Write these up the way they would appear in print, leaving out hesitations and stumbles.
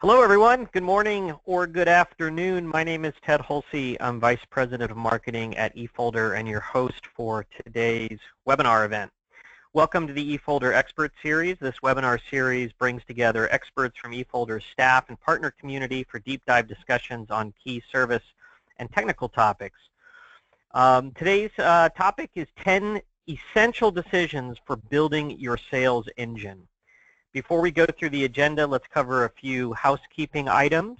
Hello, everyone. Good morning or good afternoon. My name is Ted Hulsey. I'm Vice President of Marketing at eFolder and your host for today's webinar event. Welcome to the eFolder Expert Series. This webinar series brings together experts from eFolder's staff and partner community for deep dive discussions on key service and technical topics. Today's topic is 10 essential decisions for building your sales engine. Before we go through the agenda, let's cover a few housekeeping items.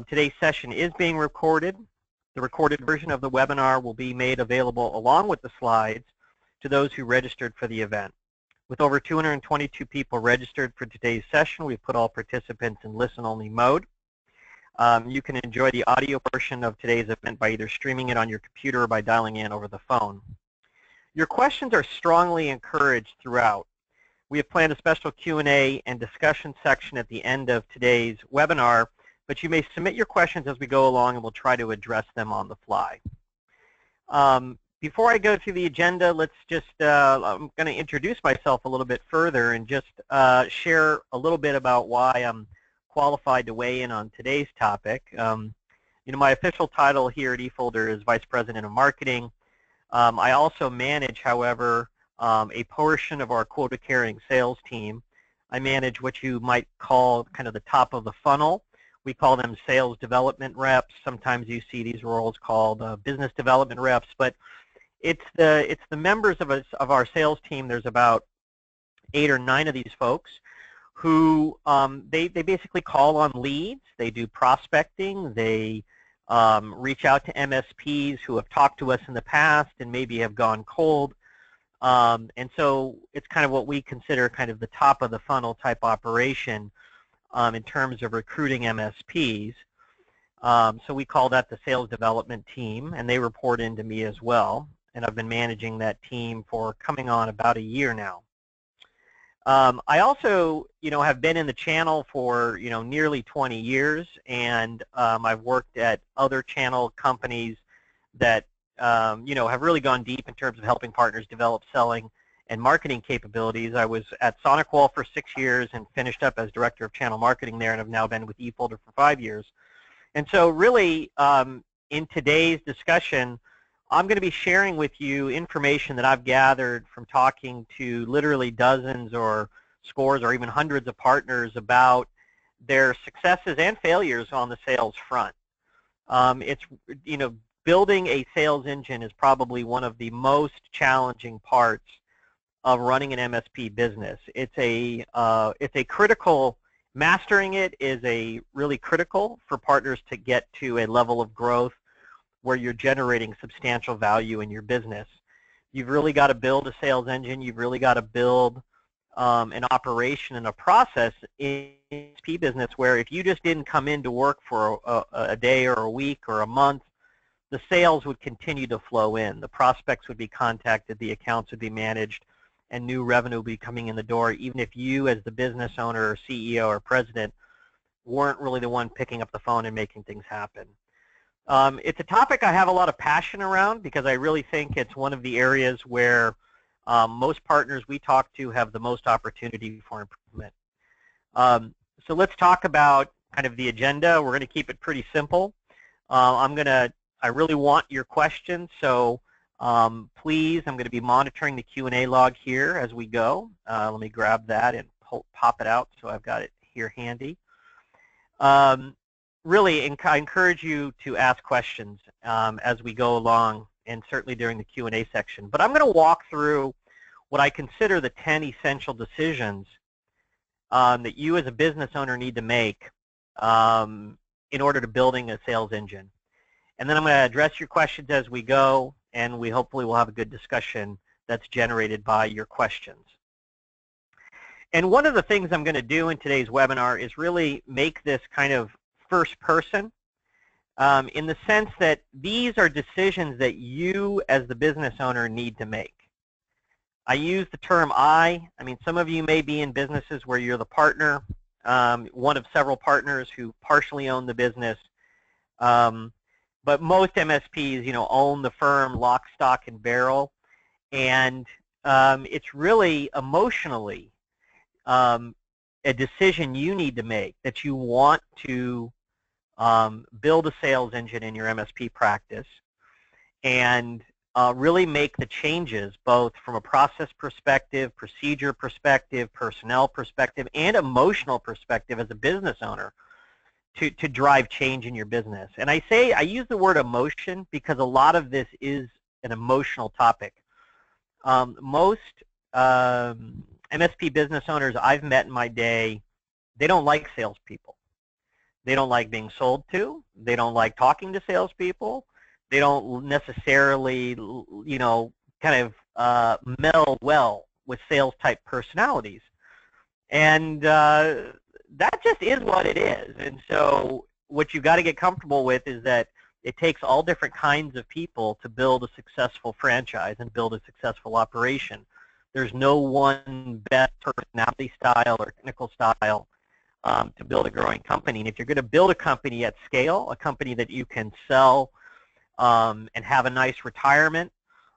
Today's session is being recorded. The recorded version of the webinar will be made available along with the slides to those who registered for the event. With over 222 people registered for today's session, we've put all participants in listen-only mode. You can enjoy the audio portion of today's event by either streaming it on your computer or by dialing in over the phone. Your questions are strongly encouraged throughout. We have planned a special Q&A and discussion section at the end of today's webinar, but you may submit your questions as we go along and we'll try to address them on the fly. Before I go through the agenda, let's just, I'm going to introduce myself a little bit further and just share a little bit about why I'm qualified to weigh in on today's topic. My official title here at eFolder is Vice President of Marketing. I also manage, however, a portion of our quota-carrying sales team. I manage what you might call kind of the top of the funnel. We call them sales development reps. Sometimes you see these roles called business development reps, but it's the members of our sales team. There's about 8 or 9 of these folks who they basically call on leads. They do prospecting. They reach out to MSPs who have talked to us in the past and maybe have gone cold. And so it's kind of what we consider kind of the top of the funnel type operation in terms of recruiting MSPs. So we call that the sales development team, and they report into me as well. And I've been managing that team for coming on about a year now. I also, have been in the channel for, nearly 20 years, and I've worked at other channel companies that have really gone deep in terms of helping partners develop selling and marketing capabilities. I was at SonicWall for 6 years and finished up as Director of Channel Marketing there, and have now been with eFolder for 5 years. And so really, in today's discussion, I'm going to be sharing with you information that I've gathered from talking to literally dozens or scores or even hundreds of partners about their successes and failures on the sales front. Building a sales engine is probably one of the most challenging parts of running an MSP business. It's a critical, mastering it is a really critical for partners to get to a level of growth where you're generating substantial value in your business. You've really got to build a sales engine. You've really got to build an operation and a process in MSP business where if you just didn't come in to work for a day or a week or a month, the sales would continue to flow in. The prospects would be contacted, the accounts would be managed, and new revenue would be coming in the door, even if you as the business owner or CEO or president weren't really the one picking up the phone and making things happen. It's a topic I have a lot of passion around because I really think it's one of the areas where most partners we talk to have the most opportunity for improvement. So let's talk about kind of the agenda. We're going to keep it pretty simple. I really want your questions, so please, I'm going to be monitoring the Q&A log here as we go. Let me grab that and pop it out so I've got it here handy. Really, I encourage you to ask questions as we go along, and certainly during the Q&A section. But I'm going to walk through what I consider the 10 essential decisions that you as a business owner need to make in order to building a sales engine. And then I'm going to address your questions as we go, and we hopefully will have a good discussion that's generated by your questions. And one of the things I'm going to do in today's webinar is really make this kind of first person in the sense that these are decisions that you as the business owner need to make. I use the term I mean, some of you may be in businesses where you're the partner, one of several partners who partially own the business. But most MSPs, own the firm lock, stock, and barrel, and it's really emotionally a decision you need to make that you want to build a sales engine in your MSP practice and really make the changes both from a process perspective, procedure perspective, personnel perspective, and emotional perspective as a business owner to drive change in your business. And I use the word emotion because a lot of this is an emotional topic. Most MSP business owners I've met in my day, they don't like salespeople. They don't like being sold to. They don't like talking to salespeople. They don't necessarily, kind of meld well with sales-type personalities. And that just is what it is. And so what you've got to get comfortable with is that it takes all different kinds of people to build a successful franchise and build a successful operation. There's no one best personality style or technical style to build a growing company. And if you're going to build a company at scale, a company that you can sell and have a nice retirement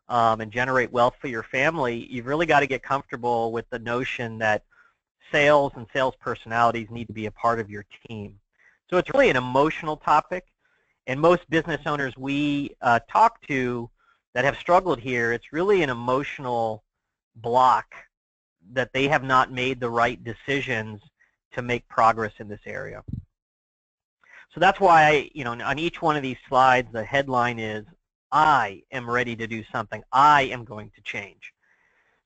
and generate wealth for your family, you've really got to get comfortable with the notion that sales and sales personalities need to be a part of your team. So it's really an emotional topic. And most business owners we talk to that have struggled here, it's really an emotional block that they have not made the right decisions to make progress in this area. So that's why, on each one of these slides, the headline is, I am ready to do something. I am going to change.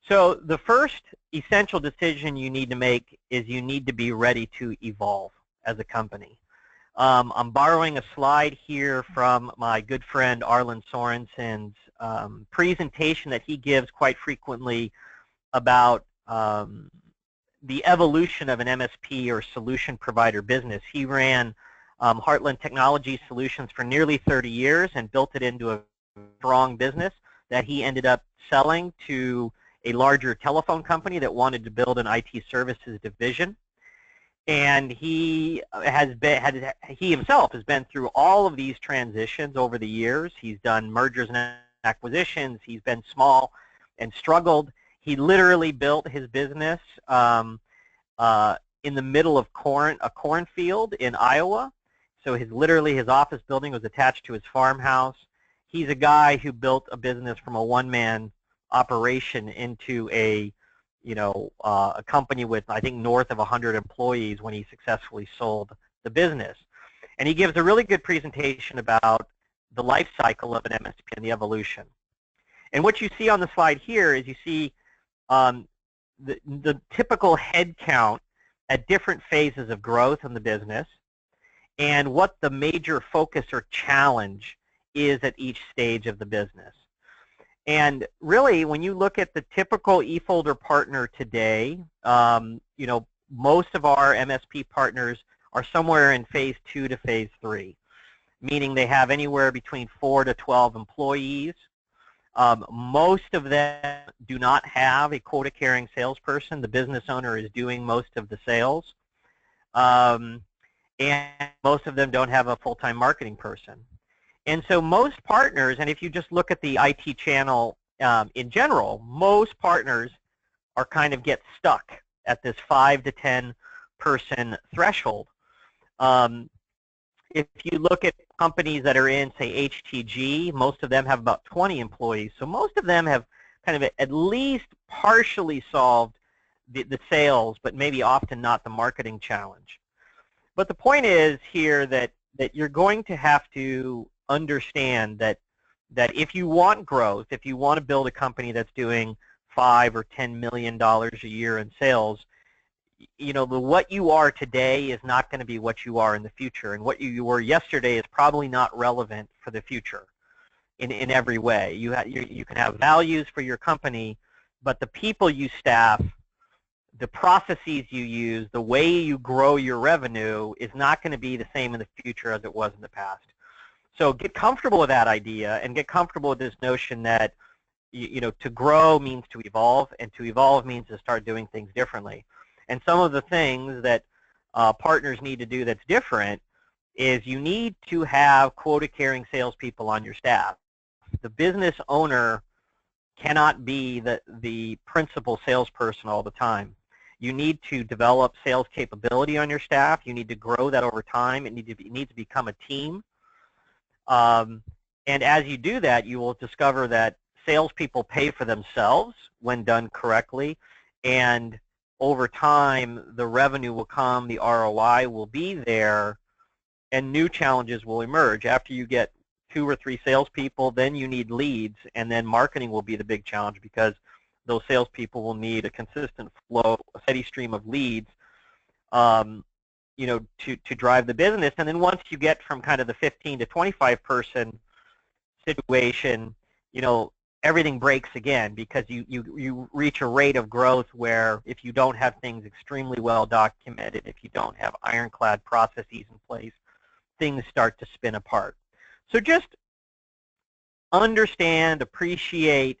So the first essential decision you need to make is you need to be ready to evolve as a company. I'm borrowing a slide here from my good friend Arlen Sorensen's presentation that he gives quite frequently about the evolution of an MSP or solution provider business. He ran Heartland Technology Solutions for nearly 30 years and built it into a strong business that he ended up selling to a larger telephone company that wanted to build an IT services division. And he himself has been through all of these transitions over the years. He's done mergers and acquisitions. He's been small and struggled. He literally built his business in the middle of a cornfield in Iowa. So literally his office building was attached to his farmhouse. He's a guy who built a business from a one-man operation into a company with, I think, north of 100 employees when he successfully sold the business. And he gives a really good presentation about the life cycle of an MSP and the evolution. And what you see on the slide here is you see the typical head count at different phases of growth in the business and what the major focus or challenge is at each stage of the business. And really, when you look at the typical eFolder partner today, most of our MSP partners are somewhere in phase 2 to phase 3, meaning they have anywhere between 4 to 12 employees. Most of them do not have a quota-carrying salesperson. The business owner is doing most of the sales. And most of them don't have a full-time marketing person. And so most partners, and if you just look at the IT channel in general, most partners are kind of get stuck at this 5 to 10 person threshold. If you look at companies that are in, say, HTG, most of them have about 20 employees. So most of them have kind of at least partially solved the sales, but maybe often not the marketing challenge. But the point is here that you're going to have to understand that if you want growth, if you want to build a company that's doing $5 or $10 million a year in sales, what you are today is not going to be what you are in the future, and what you were yesterday is probably not relevant for the future in every way. You can have values for your company, but the people you staff, the processes you use, the way you grow your revenue is not going to be the same in the future as it was in the past. So get comfortable with that idea and get comfortable with this notion that to grow means to evolve, and to evolve means to start doing things differently. And some of the things that partners need to do that's different is you need to have quota-carrying salespeople on your staff. The business owner cannot be the principal salesperson all the time. You need to develop sales capability on your staff. You need to grow that over time. It needs to become a team. And as you do that, you will discover that salespeople pay for themselves when done correctly, and over time, the revenue will come, the ROI will be there, and new challenges will emerge. After you get 2 or 3 salespeople, then you need leads, and then marketing will be the big challenge because those salespeople will need a consistent flow, a steady stream of leads, to drive the business. And then once you get from kind of the 15 to 25 person situation, everything breaks again because you reach a rate of growth where if you don't have things extremely well documented, if you don't have ironclad processes in place, things start to spin apart. So just understand, appreciate,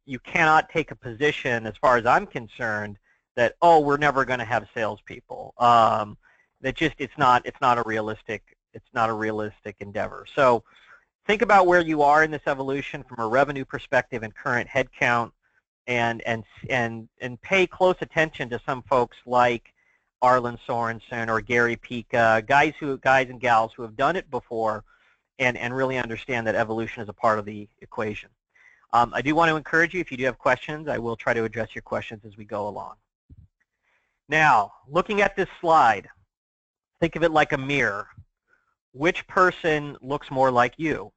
you cannot take a position, as far as I'm concerned, that, oh, we're never going to have salespeople. It's not a realistic endeavor. So think about where you are in this evolution from a revenue perspective and current headcount, and pay close attention to some folks like Arlen Sorensen or Gary Pika, guys and gals who have done it before, and really understand that evolution is a part of the equation. I do want to encourage you, if you do have questions, I will try to address your questions as we go along. Now, looking at this slide, think of it like a mirror. Which person looks more like you?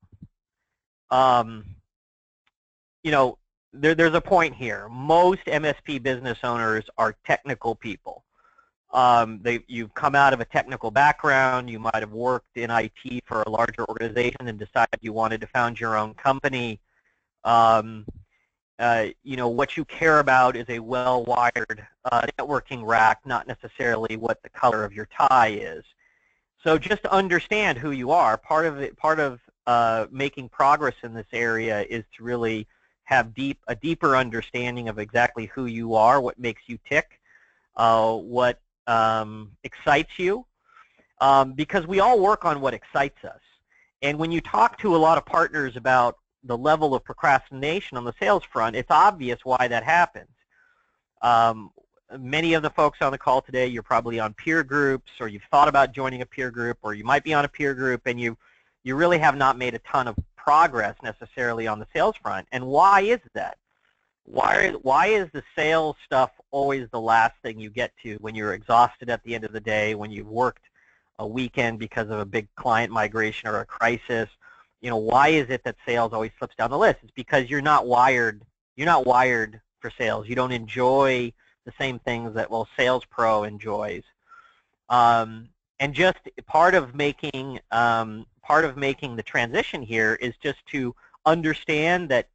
There's a point here. Most MSP business owners are technical people. You've come out of a technical background. You might have worked in IT for a larger organization and decided you wanted to found your own company. What you care about is a well-wired networking rack, not necessarily what the color of your tie is. So just understand who you are. Part of making progress in this area is to really have a deeper understanding of exactly who you are, what makes you tick, what excites you, because we all work on what excites us. And when you talk to a lot of partners about the level of procrastination on the sales front, it's obvious why that happens. Many of the folks on the call today, you're probably on peer groups, or you've thought about joining a peer group, or you might be on a peer group, and you really have not made a ton of progress necessarily on the sales front. And why is that? Why is the sales stuff always the last thing you get to when you're exhausted at the end of the day, when you've worked a weekend because of a big client migration or a crisis? Why is it that sales always slips down the list? It's because you're not wired for sales. You don't enjoy the same things that, well, Sales Pro enjoys. And just part of making the transition here is just to understand that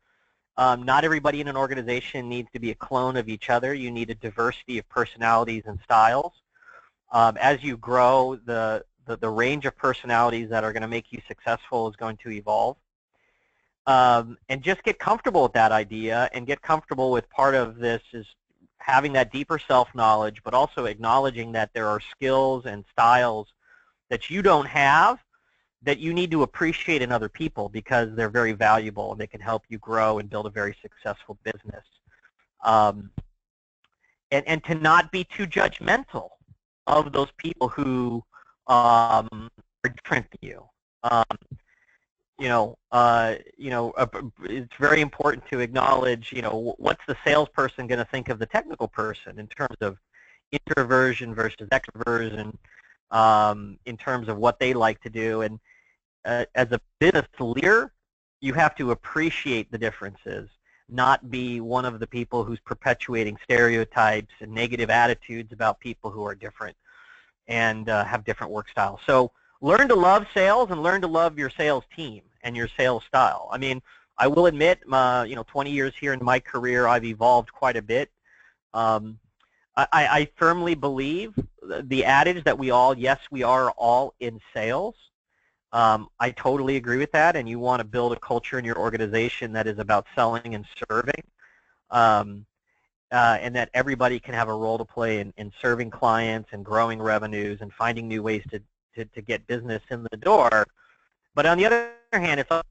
not everybody in an organization needs to be a clone of each other. You need a diversity of personalities and styles. As you grow, the range of personalities that are going to make you successful is going to evolve. And just get comfortable with that idea, and get comfortable with part of this is having that deeper self-knowledge, but also acknowledging that there are skills and styles that you don't have that you need to appreciate in other people because they're very valuable and they can help you grow and build a very successful business. And to not be too judgmental of those people who are different than you. It's very important to acknowledge, what's the salesperson going to think of the technical person in terms of introversion versus extroversion, in terms of what they like to do. And as a business leader, you have to appreciate the differences, not be one of the people who's perpetuating stereotypes and negative attitudes about people who are different and have different work styles. So learn to love sales and learn to love your sales team and your sales style. I mean, I will admit, 20 years here in my career, I've evolved quite a bit. I firmly believe the adage that we are all in sales. I totally agree with that, and you want to build a culture in your organization that is about selling and serving, and that everybody can have a role to play in serving clients and growing revenues and finding new ways to get business in the door. But on the other hand, it's also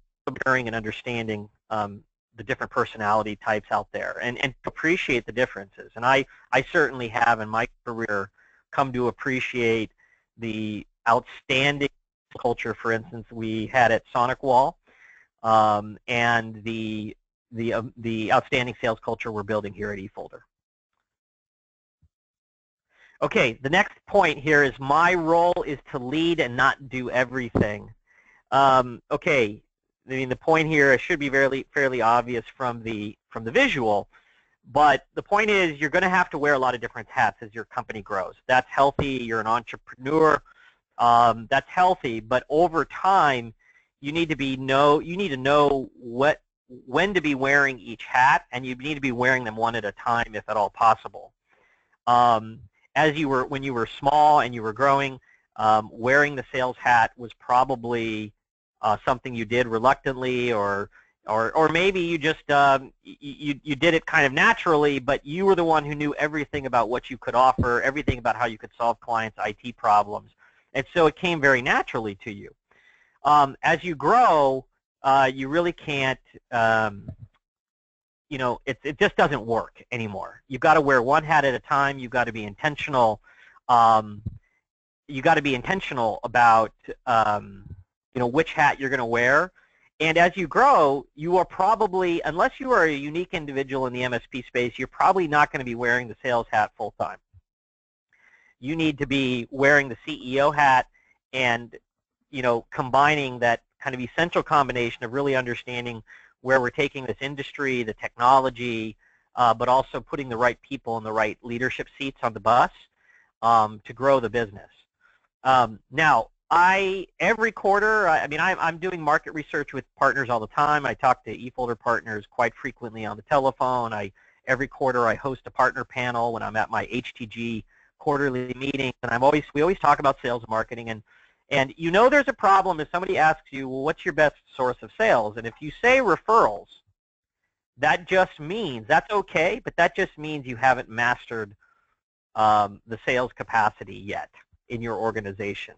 bearing and understanding the the different personality types out there, and appreciate the differences. And I certainly have in my career come to appreciate the outstanding culture, for instance, we had at Sonic Wall, and the outstanding sales culture we're building here at eFolder. Okay, the next point here is my role is to lead and not do everything. Okay, I mean the point here should be fairly obvious from the visual, but the point is you're going to have to wear a lot of different hats as your company grows. That's healthy. You're an entrepreneur. That's healthy, but over time, you need to know when to be wearing each hat, and you need to be wearing them one at a time, if at all possible. When you were small and you were growing, wearing the sales hat was probably something you did reluctantly, or maybe you just you did it kind of naturally, but you were the one who knew everything about what you could offer, everything about how you could solve clients' IT problems, and so it came very naturally to you. As you grow, you really can't, you know, it just doesn't work anymore. You've got to wear one hat at a time. You've got to be intentional. You got to be intentional about, you know, which hat you're going to wear. And as you grow, you are probably, unless you are a unique individual in the MSP space, you're probably not going to be wearing the sales hat full time. You need to be wearing the CEO hat and, you know, combining that kind of essential combination of really understanding where we're taking this industry, the technology, but also putting the right people in the right leadership seats on the bus to grow the business. Now, every quarter, I'm doing market research with partners all the time. I talk to eFolder partners quite frequently on the telephone. Every quarter I host a partner panel when I'm at my HTG quarterly meetings, and we always talk about sales and marketing, and you know there's a problem if somebody asks you, well, what's your best source of sales? And if you say referrals, that just means, that's okay, but that just means you haven't mastered the sales capacity yet in your organization.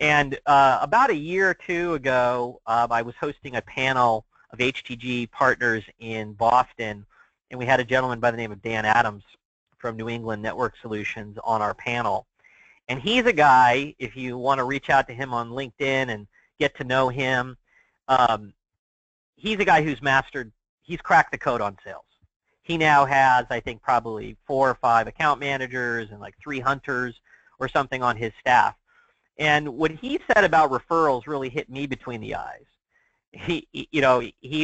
And about a year or two ago, I was hosting a panel of HTG partners in Boston, and we had a gentleman by the name of Dan Adams from New England Network Solutions on our panel. And he's a guy, if you want to reach out to him on LinkedIn and get to know him, he's a guy he's cracked the code on sales. He now has, I think, probably 4 or 5 account managers and like 3 hunters or something on his staff. And what he said about referrals really hit me between the eyes. He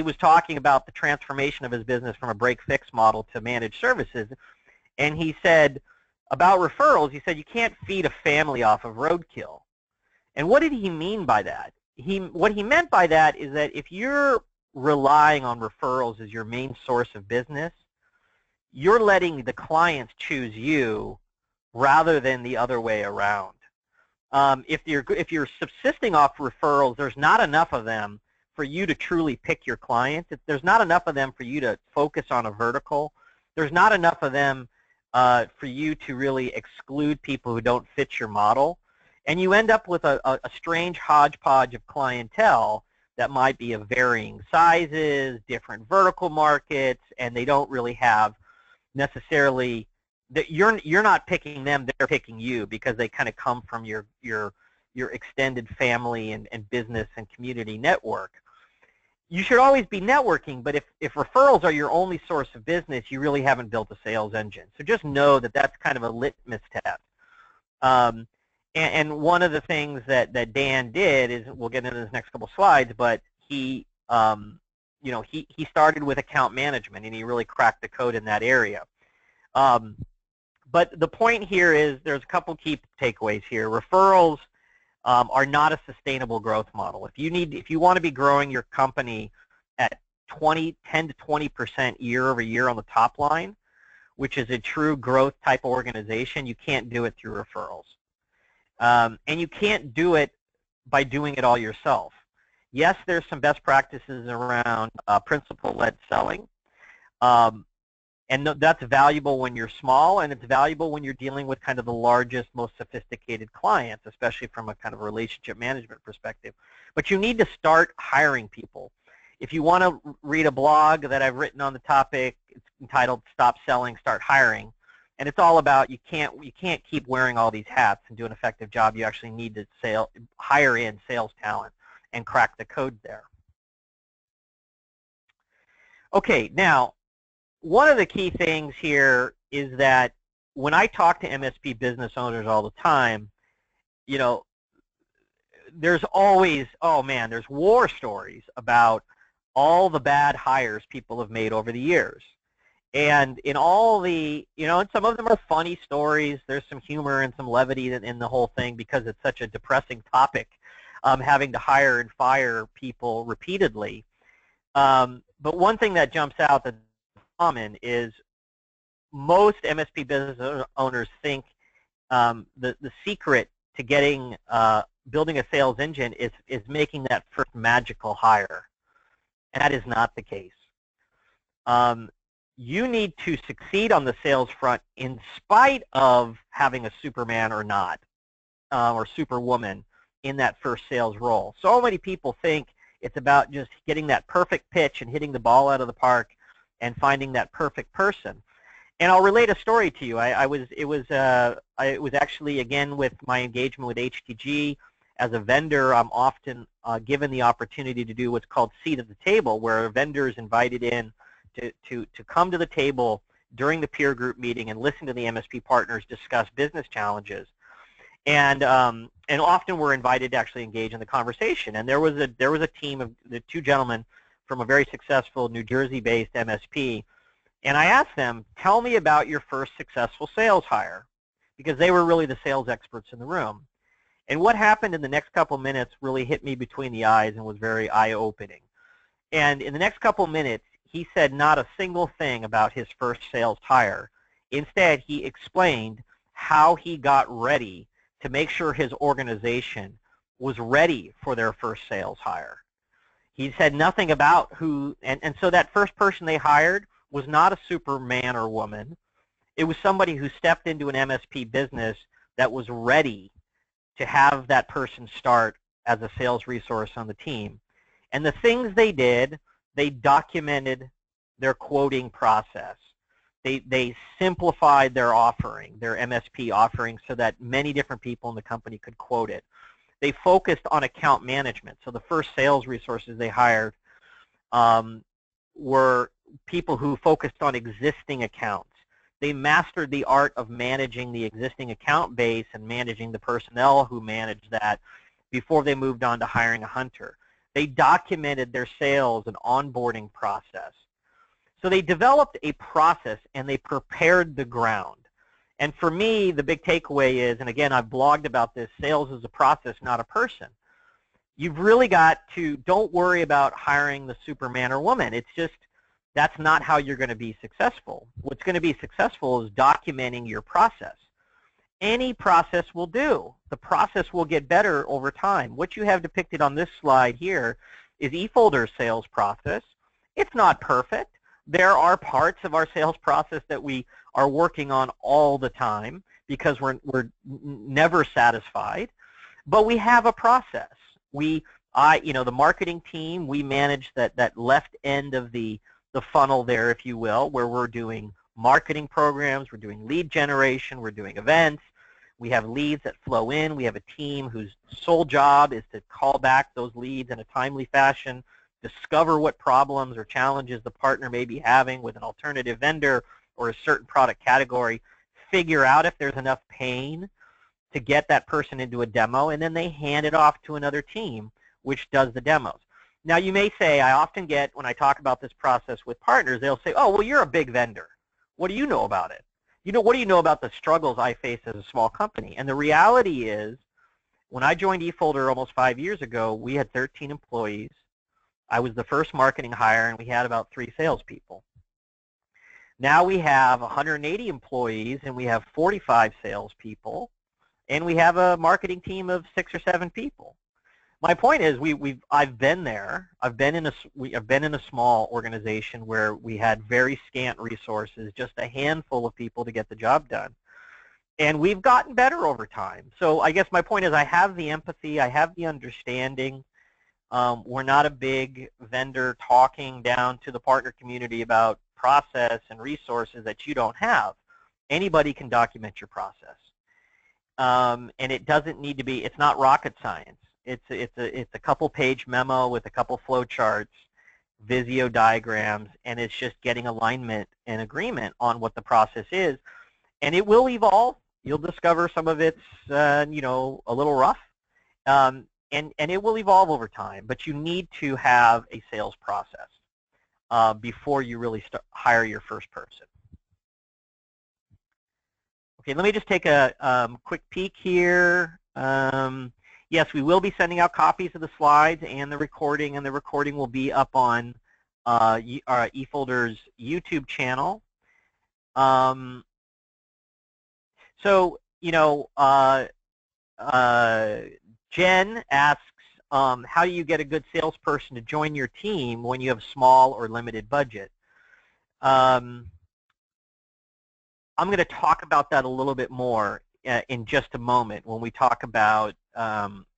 was talking about the transformation of his business from a break-fix model to managed services, and he said about referrals, he said you can't feed a family off of roadkill. And what did he mean by that? What he meant by that is that if you're relying on referrals as your main source of business, you're letting the clients choose you rather than the other way around. If you're subsisting off referrals, there's not enough of them for you to truly pick your clients. There's not enough of them for you to focus on a vertical. There's not enough of them for you to really exclude people who don't fit your model. And you end up with a strange hodgepodge of clientele that might be of varying sizes, different vertical markets, and they don't really have necessarily, that you're not picking them, they're picking you because they kind of come from your extended family and business and community network. You should always be networking, but if referrals are your only source of business, you really haven't built a sales engine. So just know that that's kind of a litmus test. And one of the things that Dan did is, we'll get into this next couple slides, but he started with account management, and he really cracked the code in that area. But the point here is there's a couple key takeaways here. Referrals are not a sustainable growth model. If you want to be growing your company at 10 to 20% year over year on the top line, which is a true growth type organization, you can't do it through referrals. And you can't do it by doing it all yourself. Yes, there's some best practices around principal-led selling. And that's valuable when you're small, and it's valuable when you're dealing with kind of the largest, most sophisticated clients, especially from a kind of relationship management perspective. But you need to start hiring people. If you want to read a blog that I've written on the topic, it's entitled "Stop Selling, Start Hiring," and it's all about you can't keep wearing all these hats and do an effective job. You actually need to hire in sales talent and crack the code there. Okay, now one of the key things here is that when I talk to MSP business owners all the time, you know, there's always, oh man, there's war stories about all the bad hires people have made over the years. And in all the, and some of them are funny stories. There's some humor and some levity in the whole thing because it's such a depressing topic, having to hire and fire people repeatedly. But one thing that jumps out that's common is most MSP business owners think the secret to getting building a sales engine is making that first magical hire, and that is not the case. You need to succeed on the sales front in spite of having a Superman or not, or Superwoman in that first sales role. So many people think it's about just getting that perfect pitch and hitting the ball out of the park and finding that perfect person. And I'll relate a story to you. It was actually, again, with my engagement with HTG. As a vendor, I'm often given the opportunity to do what's called seat at the table, where a vendor is invited in to come to the table during the peer group meeting and listen to the MSP partners discuss business challenges. And often we're invited to actually engage in the conversation. And there was a team of the two gentlemen from a very successful New Jersey-based MSP. And I asked them, tell me about your first successful sales hire, because they were really the sales experts in the room. And what happened in the next couple minutes really hit me between the eyes and was very eye-opening. And in the next couple minutes, he said not a single thing about his first sales hire. Instead, he explained how he got ready to make sure his organization was ready for their first sales hire. He said nothing about who, and so that first person they hired was not a Superman or woman. It was somebody who stepped into an MSP business that was ready to have that person start as a sales resource on the team. And the things they did, they documented their quoting process. They simplified their offering, their MSP offering, so that many different people in the company could quote it. They focused on account management. So the first sales resources they hired were people who focused on existing accounts. They mastered the art of managing the existing account base and managing the personnel who managed that before they moved on to hiring a hunter. They documented their sales and onboarding process. So they developed a process and they prepared the ground. And for me, the big takeaway is, and again, I've blogged about this, sales is a process, not a person. You've really got to, don't worry about hiring the Superman or woman. It's just, that's not how you're going to be successful. What's going to be successful is documenting your process. Any process will do. The process will get better over time. What you have depicted on this slide here is eFolder's sales process. It's not perfect. There are parts of our sales process that we are working on all the time because we're never satisfied, but we have a process. The marketing team, we manage that left end of the funnel there, if you will, where we're doing marketing programs, we're doing lead generation, we're doing events. We have leads that flow in. We have a team whose sole job is to call back those leads in a timely fashion, discover what problems or challenges the partner may be having with an alternative vendor or a certain product category, figure out if there's enough pain to get that person into a demo, and then they hand it off to another team which does the demos. Now you may say, I often get, when I talk about this process with partners, they'll say, oh, well, you're a big vendor. What do you know about it? What do you know about the struggles I face as a small company? And the reality is, when I joined eFolder almost 5 years ago, we had 13 employees. I was the first marketing hire, and we had about 3 salespeople. Now we have 180 employees, and we have 45 salespeople, and we have a marketing team of 6 or 7 people. My point is, I've been there. I've been in a small organization where we had very scant resources, just a handful of people to get the job done, and we've gotten better over time. So I guess my point is, I have the empathy, I have the understanding. We're not a big vendor talking down to the partner community about process and resources that you don't have. Anybody can document your process. And it doesn't need to be, it's not rocket science. It's a couple page memo with a couple flow charts, Visio diagrams, and it's just getting alignment and agreement on what the process is. And it will evolve. You'll discover some of it's, you know, a little rough. And it will evolve over time, but you need to have a sales process before you really hire your first person. Okay, let me just take a quick peek here. Yes, we will be sending out copies of the slides and the recording will be up on our eFolder's YouTube channel. So, you know, Jen asks, how do you get a good salesperson to join your team when you have small or limited budget? I'm going to talk about that a little bit more in just a moment when we talk about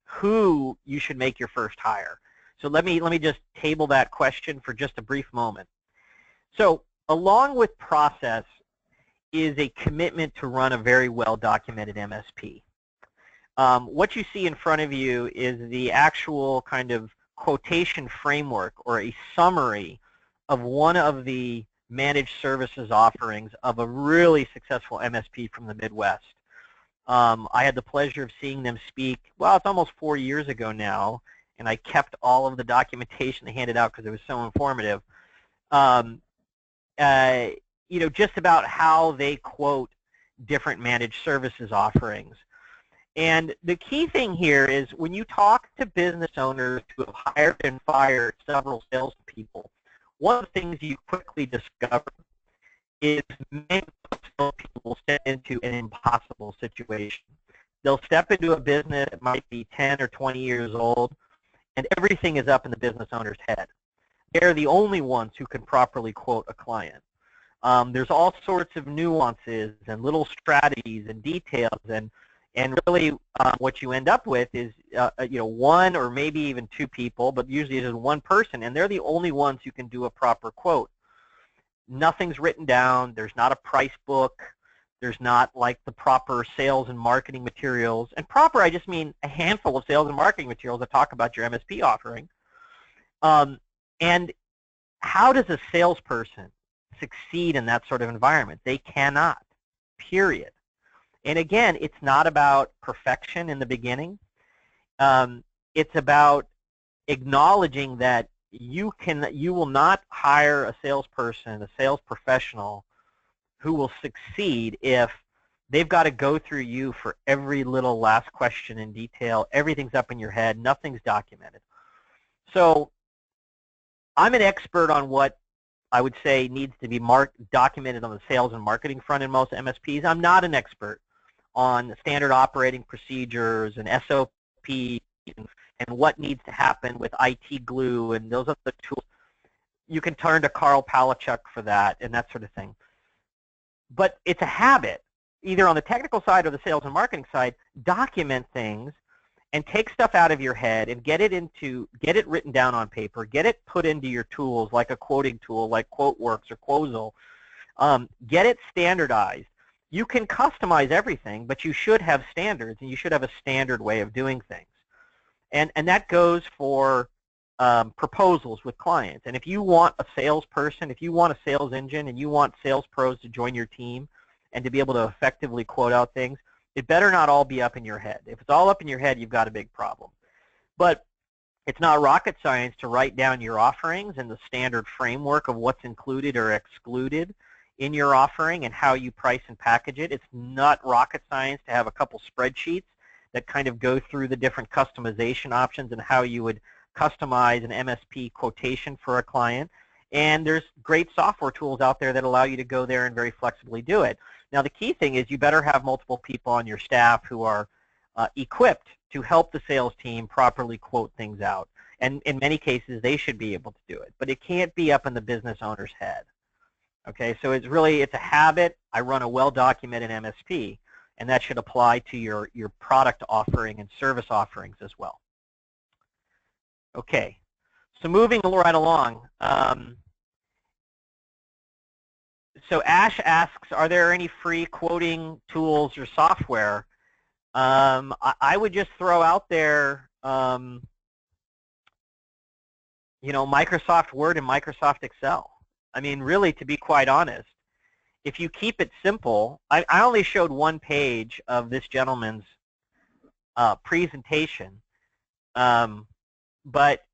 who you should make your first hire. So let me just table that question for just a brief moment. So along with process is a commitment to run a very well-documented MSP. What you see in front of you is the actual kind of quotation framework or a summary of one of the managed services offerings of a really successful MSP from the Midwest. I had the pleasure of seeing them speak, well, it's almost 4 years ago now, and I kept all of the documentation they handed out because it was so informative. You know, just about how they quote different managed services offerings. And the key thing here is when you talk to business owners who have hired and fired several salespeople, one of the things you quickly discover is many salespeople will step into an impossible situation. They'll step into a business that might be 10 or 20 years old, and everything is up in the business owner's head. They're the only ones who can properly quote a client. There's all sorts of nuances and little strategies and details, and really what you end up with is you know, one or maybe even two people, but usually it is one person, and they're the only ones who can do a proper quote. Nothing's written down. There's not a price book. There's not like the proper sales and marketing materials. And proper, I just mean a handful of sales and marketing materials that talk about your MSP offering. And how does a salesperson succeed in that sort of environment? They cannot, period. And again, it's not about perfection in the beginning. It's about acknowledging that you will not hire a salesperson, a sales professional who will succeed if they've got to go through you for every little last question in detail. Everything's up in your head. Nothing's documented. So I'm an expert on what I would say needs to be documented on the sales and marketing front in most MSPs. I'm not an expert on standard operating procedures and SOP and what needs to happen with IT glue and those other tools. You can turn to Carl Palachuk for that and that sort of thing. But it's a habit, either on the technical side or the sales and marketing side. Document things and take stuff out of your head and get it written down on paper, get it put into your tools like a quoting tool like QuoteWorks or Quozal. Get it standardized. You can customize everything, but you should have standards, and you should have a standard way of doing things. And that goes for proposals with clients. And if you want a salesperson, if you want a sales engine, and you want sales pros to join your team and to be able to effectively quote out things, it better not all be up in your head. If it's all up in your head, you've got a big problem. But it's not rocket science to write down your offerings and the standard framework of what's included or excluded in your offering and how you price and package it. It's not rocket science to have a couple spreadsheets that kind of go through the different customization options and how you would customize an MSP quotation for a client. And there's great software tools out there that allow you to go there and very flexibly do it. Now, the key thing is you better have multiple people on your staff who are equipped to help the sales team properly quote things out. And in many cases, they should be able to do it. But it can't be up in the business owner's head. Okay, so it's a habit. I run a well-documented MSP, and that should apply to your product offering and service offerings as well. Okay, so moving right along. So Ash asks, are there any free quoting tools or software? I would just throw out there, Microsoft Word and Microsoft Excel. I mean, really, to be quite honest, if you keep it simple, I only showed one page of this gentleman's presentation, but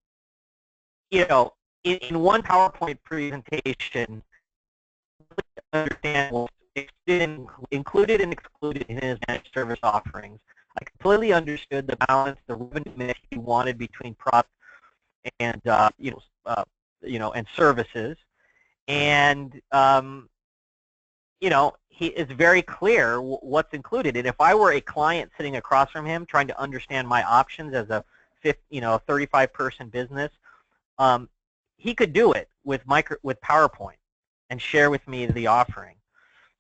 in one PowerPoint presentation, understand what's included and excluded in his managed service offerings. I completely understood the balance, the revenue mix he wanted between product and and services, and he is very clear what's included. And if I were a client sitting across from him, trying to understand my options as a 35-person business, he could do it with PowerPoint and share with me the offering.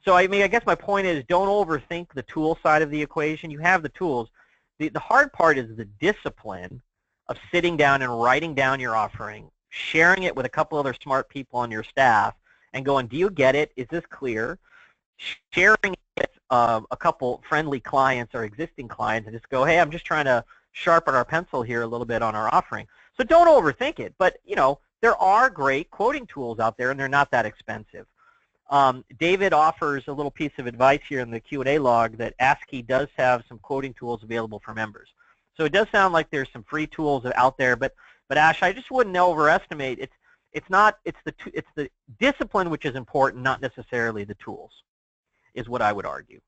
So I guess my point is, don't overthink the tool side of the equation. You have the tools. The hard part is the discipline of sitting down and writing down your offering, sharing it with a couple other smart people on your staff, and going, do you get it? Is this clear? Sharing it with a couple friendly clients or existing clients, and just go, hey, I'm just trying to sharpen our pencil here a little bit on our offering. So don't overthink it. But there are great quoting tools out there, and they're not that expensive. David offers a little piece of advice here in the Q&A log that ASCII does have some quoting tools available for members. So it does sound like there's some free tools out there, but Ash, I just wouldn't overestimate. It's the discipline which is important, not necessarily the tools, is what I would argue.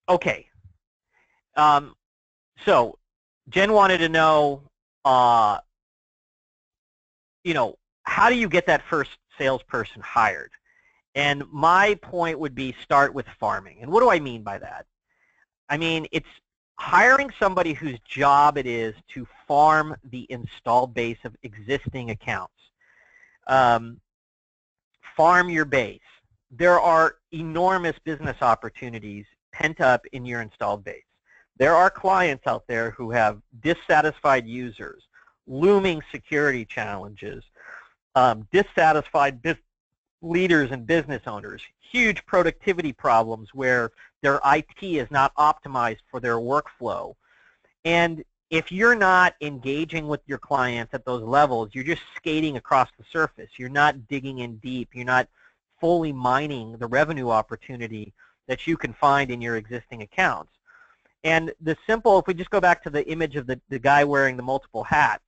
Okay. So Jen wanted to know, how do you get that first salesperson hired? And my point would be, start with farming. And what do I mean by that? I mean, it's hiring somebody whose job it is to farm the installed base of existing accounts. Farm your base. There are enormous business opportunities pent up in your installed base. There are clients out there who have dissatisfied users, looming security challenges, dissatisfied leaders and business owners, huge productivity problems where their IT is not optimized for their workflow. And if you're not engaging with your clients at those levels, you're just skating across the surface. You're not digging in deep. You're not fully mining the revenue opportunity that you can find in your existing accounts. And the simple, if we just go back to the image of the guy wearing the multiple hats,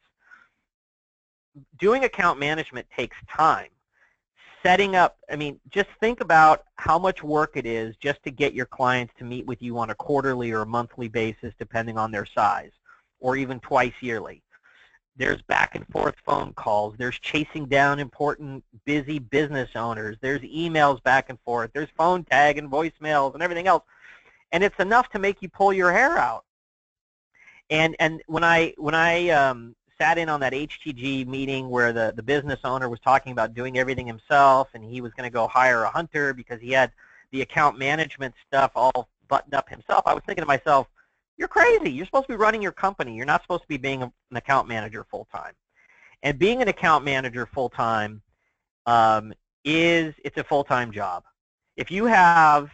doing account management takes time. Setting up, just think about how much work it is just to get your clients to meet with you on a quarterly or a monthly basis, depending on their size, or even twice yearly. There's back and forth phone calls. There's chasing down important, busy business owners. There's emails back and forth. There's phone tag and voicemails and everything else. And it's enough to make you pull your hair out. And when I sat in on that HTG meeting where the business owner was talking about doing everything himself, and he was going to go hire a hunter because he had the account management stuff all buttoned up himself, I was thinking to myself, you're crazy. You're supposed to be running your company. You're not supposed to be being an account manager full-time. And being an account manager full-time it's a full-time job. If you have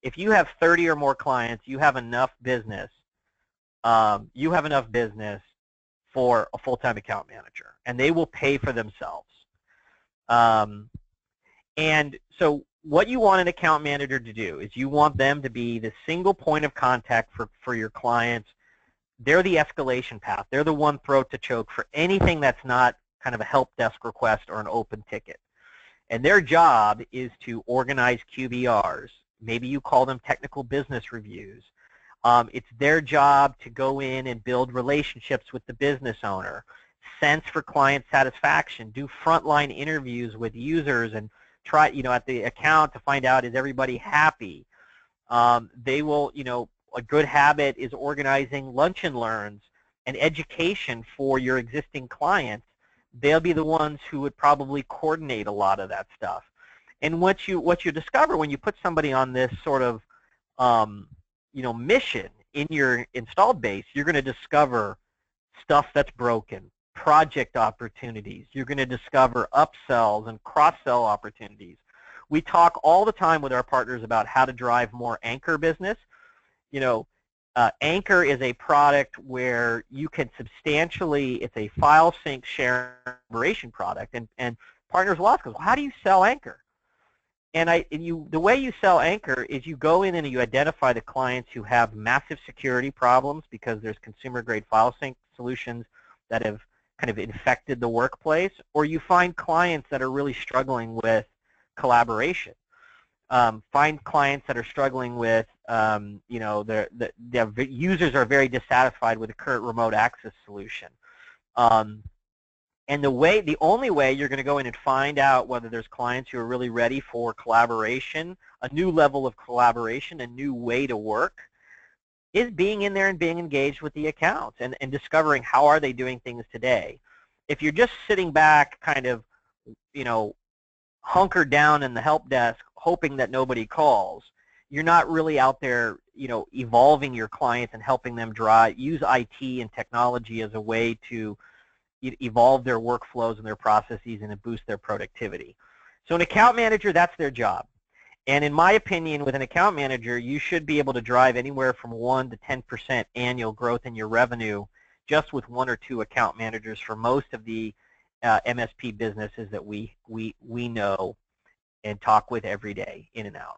30 or more clients, you have enough business. You have enough business for a full-time account manager, and they will pay for themselves. And so what you want an account manager to do is you want them to be the single point of contact for your clients. They're the escalation path. They're the one throat to choke for anything that's not kind of a help desk request or an open ticket. And their job is to organize QBRs. Maybe you call them technical business reviews. It's their job to go in and build relationships with the business owner, sense for client satisfaction, do frontline interviews with users, and try, at the account to find out, is everybody happy? They will, a good habit is organizing lunch and learns and education for your existing clients. They'll be the ones who would probably coordinate a lot of that stuff. And what you discover when you put somebody on this sort of mission in your installed base, you're going to discover stuff that's broken, project opportunities. You're going to discover upsells and cross-sell opportunities. We talk all the time with our partners about how to drive more anchor business. You know, Anchor is a product where you can substantially, it's a file sync sharing product, and partners will ask us, well, how do you sell Anchor? The way you sell Anchor is you go in and you identify the clients who have massive security problems because there's consumer-grade file sync solutions that have kind of infected the workplace, or you find clients that are really struggling with collaboration. Find clients that are struggling with, you know, their users are very dissatisfied with the current remote access solution. And the only way you're going to go in and find out whether there's clients who are really ready for collaboration, a new level of collaboration, a new way to work, is being in there and being engaged with the accounts and discovering how are they doing things today. If you're just sitting back kind of, you know, hunkered down in the help desk hoping that nobody calls, you're not really out there, you know, evolving your clients and helping them use IT and technology as a way to evolve their workflows and their processes and to boost their productivity. So an account manager, that's their job. And in my opinion, with an account manager, you should be able to drive anywhere from 1 to 10% annual growth in your revenue just with 1 or 2 account managers for most of the MSP businesses that we know and talk with every day, in and out.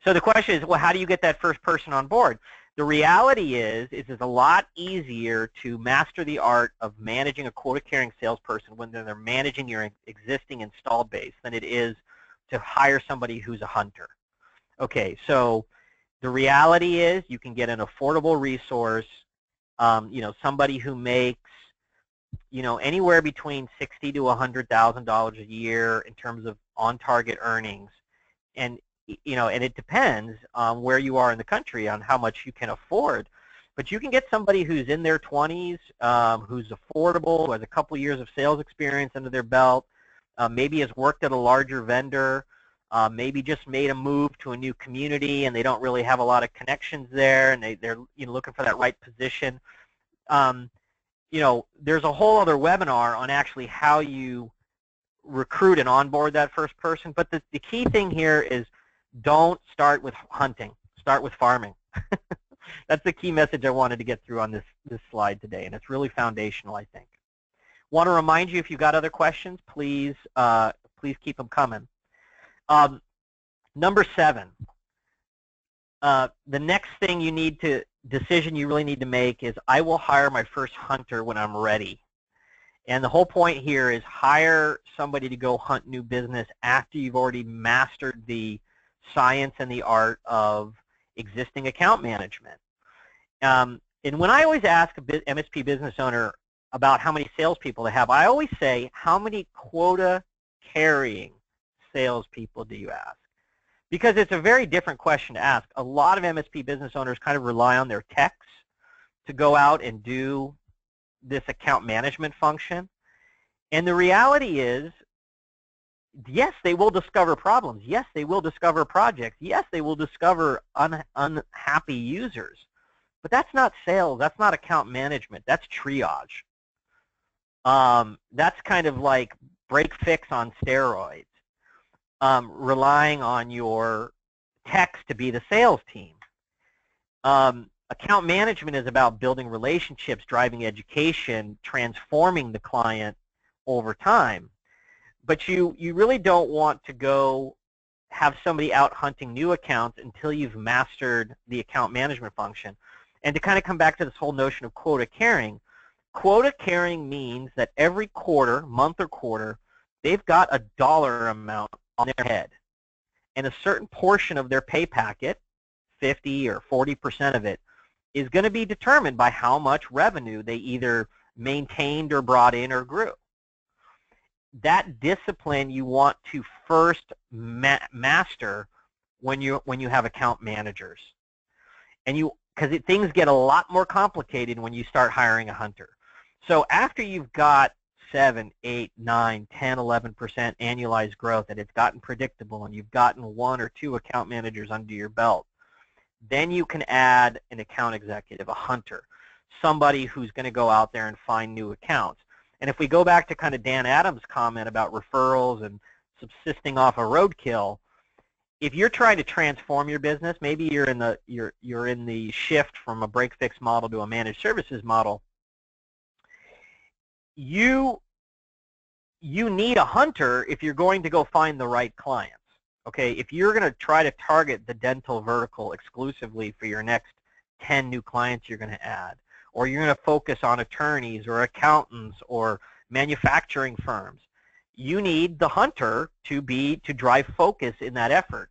So the question is, well, how do you get that first person on board? The reality is it's a lot easier to master the art of managing a quota-carrying salesperson when they're managing your existing installed base than it is to hire somebody who's a hunter. Okay, so the reality is you can get an affordable resource, you know, somebody who makes, you know, anywhere between $60,000 to $100,000 a year in terms of on-target earnings, and you know, and it depends on where you are in the country on how much you can afford. But you can get somebody who's in their 20s, who's affordable, who has a couple of years of sales experience under their belt, maybe has worked at a larger vendor, maybe just made a move to a new community and they don't really have a lot of connections there, and they're you know, looking for that right position. You know, there's a whole other webinar on actually how you recruit and onboard that first person. But the key thing here is don't start with hunting. Start with farming. That's the key message I wanted to get through on this slide today, and it's really foundational, I think. Want to remind you, if you've got other questions, please keep them coming. Number 7. The next thing decision you really need to make is, I will hire my first hunter when I'm ready. And the whole point here is hire somebody to go hunt new business after you've already mastered the science and the art of existing account management. And when I always ask a MSP business owner about how many salespeople they have, I always say, how many quota-carrying salespeople do you ask? Because it's a very different question to ask. A lot of MSP business owners kind of rely on their techs to go out and do this account management function. And the reality is, yes, they will discover problems. Yes, they will discover projects. Yes, they will discover unhappy users. But that's not sales. That's not account management. That's triage. That's kind of like break fix on steroids, relying on your techs to be the sales team. Account management is about building relationships, driving education, transforming the client over time. But you really don't want to go have somebody out hunting new accounts until you've mastered the account management function. And to kind of come back to this whole notion of quota carrying means that every quarter, month or quarter, they've got a dollar amount on their head. And a certain portion of their pay packet, 50 or 40% of it, is going to be determined by how much revenue they either maintained or brought in or grew. That discipline you want to first master when you have account managers, and because things get a lot more complicated when you start hiring a hunter. So after you've got 7, 8, 9, 10, 11% annualized growth, and it's gotten predictable, and you've gotten 1 or 2 account managers under your belt, then you can add an account executive, a hunter, somebody who's going to go out there and find new accounts. And if we go back to kind of Dan Adams' comment about referrals and subsisting off a roadkill, if you're trying to transform your business, maybe you're in the shift from a break-fix model to a managed services model, you need a hunter if you're going to go find the right clients. Okay, if you're going to try to target the dental vertical exclusively for your next 10 new clients you're going to add, or you're going to focus on attorneys or accountants or manufacturing firms, you need the hunter to drive focus in that effort.